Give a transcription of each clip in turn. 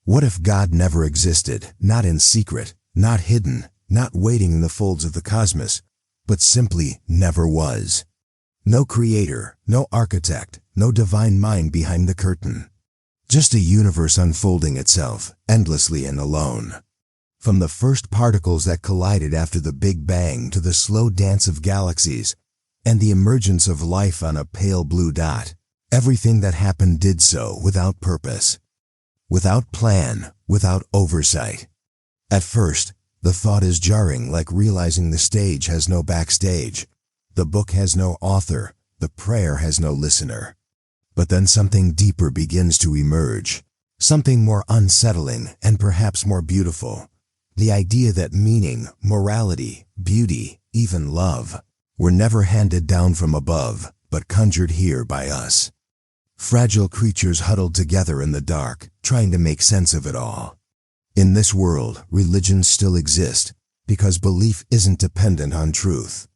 What if God never existed, not in secret, not hidden, not waiting in the folds of the cosmos, but simply never was? No creator, no architect, no divine mind behind the curtain. Just a universe unfolding itself, endlessly and alone. From the first particles that collided after the Big Bang to the slow dance of galaxies and the emergence of life on a pale blue dot, everything that happened did so without purpose, without plan, without oversight. At first, the thought is jarring, like realizing the stage has no backstage, the book has no author, the prayer has no listener. But then something deeper begins to emerge, something more unsettling and perhaps more beautiful. The idea that meaning, morality, beauty, even love, were never handed down from above, but conjured here by us. Fragile creatures huddled together in the dark, trying to make sense of it all. In this world, religions still exist because belief isn't dependent on truth.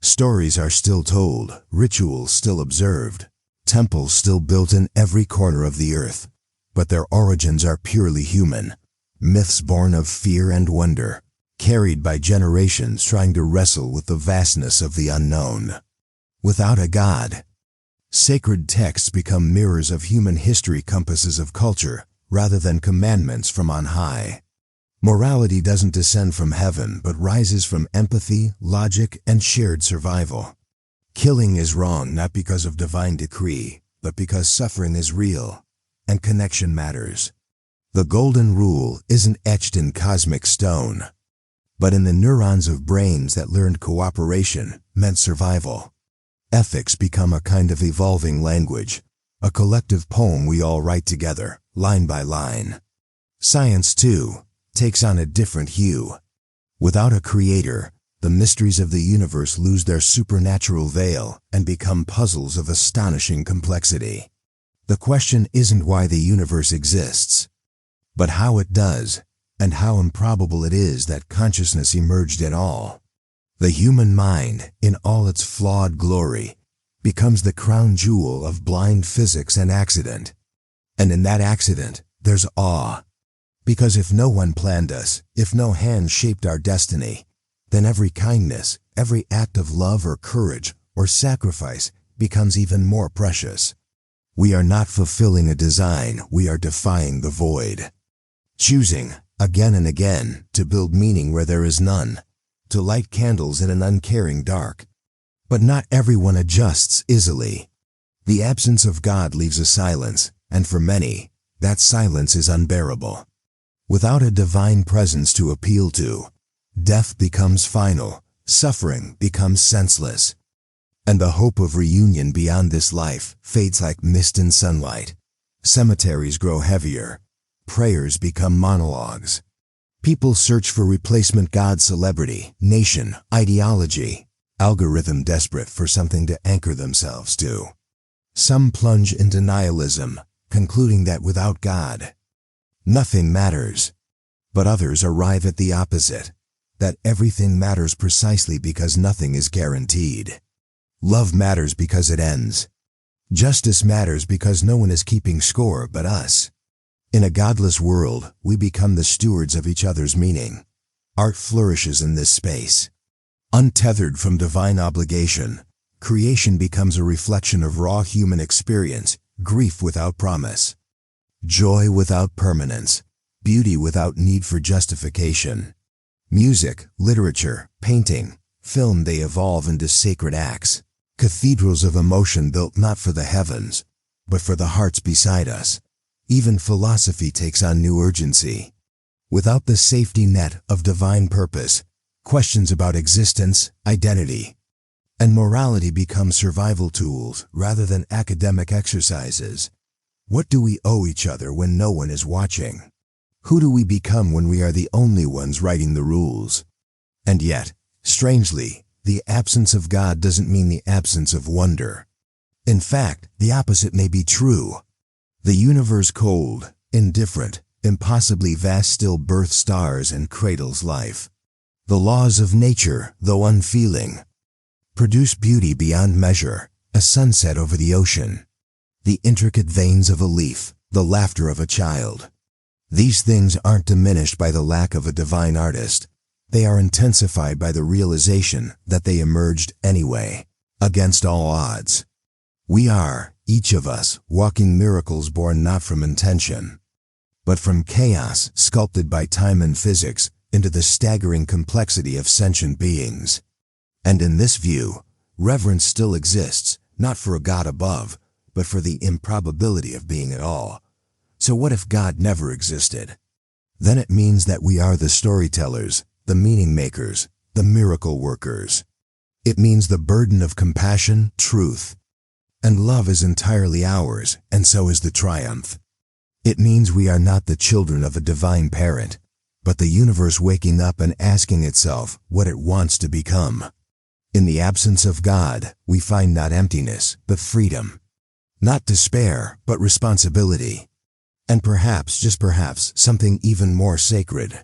Stories are still told, rituals still observed, temples still built in every corner of the earth, but their origins are purely human, myths born of fear and wonder, carried by generations trying to wrestle with the vastness of the unknown. Without a God, sacred texts become mirrors of human history, compasses of culture, rather than commandments from on high. Morality doesn't descend from heaven, but rises from empathy, logic, and shared survival. Killing is wrong not because of divine decree, but because suffering is real, and connection matters. The golden rule isn't etched in cosmic stone, but in the neurons of brains that learned cooperation meant survival. Ethics become a kind of evolving language, a collective poem we all write together, line by line. Science, too, takes on a different hue. Without a creator, the mysteries of the universe lose their supernatural veil and become puzzles of astonishing complexity. The question isn't why the universe exists, but how it does, and how improbable it is that consciousness emerged at all. The human mind, in all its flawed glory, becomes the crown jewel of blind physics and accident. And in that accident, there's awe. Because if no one planned us, if no hand shaped our destiny, then every kindness, every act of love or courage or sacrifice becomes even more precious. We are not fulfilling a design, we are defying the void. Choosing, again and again, to build meaning where there is none, to light candles in an uncaring dark. But not everyone adjusts easily. The absence of God leaves a silence, and for many, that silence is unbearable. Without a divine presence to appeal to, death becomes final, suffering becomes senseless, and the hope of reunion beyond this life fades like mist in sunlight. Cemeteries grow heavier, prayers become monologues. People search for replacement God, celebrity, nation, ideology, algorithm, desperate for something to anchor themselves to. Some plunge into nihilism, concluding that without God, nothing matters. But others arrive at the opposite, that everything matters precisely because nothing is guaranteed. Love matters because it ends. Justice matters because no one is keeping score but us. In a godless world, we become the stewards of each other's meaning. Art flourishes in this space. Untethered from divine obligation, creation becomes a reflection of raw human experience, grief without promise, joy without permanence, beauty without need for justification. Music, literature, painting, film, they evolve into sacred acts, cathedrals of emotion built not for the heavens, but for the hearts beside us. Even philosophy takes on new urgency. Without the safety net of divine purpose, questions about existence, identity, and morality become survival tools rather than academic exercises. What do we owe each other when no one is watching? Who do we become when we are the only ones writing the rules? And yet, strangely, the absence of God doesn't mean the absence of wonder. In fact, the opposite may be true. The universe, cold, indifferent, impossibly vast, still births stars and cradles life. The laws of nature, though unfeeling, produce beauty beyond measure, a sunset over the ocean, the intricate veins of a leaf, the laughter of a child. These things aren't diminished by the lack of a divine artist. They are intensified by the realization that they emerged anyway, against all odds. We are, each of us, walking miracles born not from intention, but from chaos sculpted by time and physics into the staggering complexity of sentient beings. And in this view, reverence still exists, not for a God above, but for the improbability of being at all. So what if God never existed? Then it means that we are the storytellers, the meaning makers, the miracle workers. It means the burden of compassion, truth, and love is entirely ours, and so is the triumph. It means we are not the children of a divine parent, but the universe waking up and asking itself what it wants to become. In the absence of God, we find not emptiness, but freedom. Not despair, but responsibility. And perhaps, just perhaps, something even more sacred.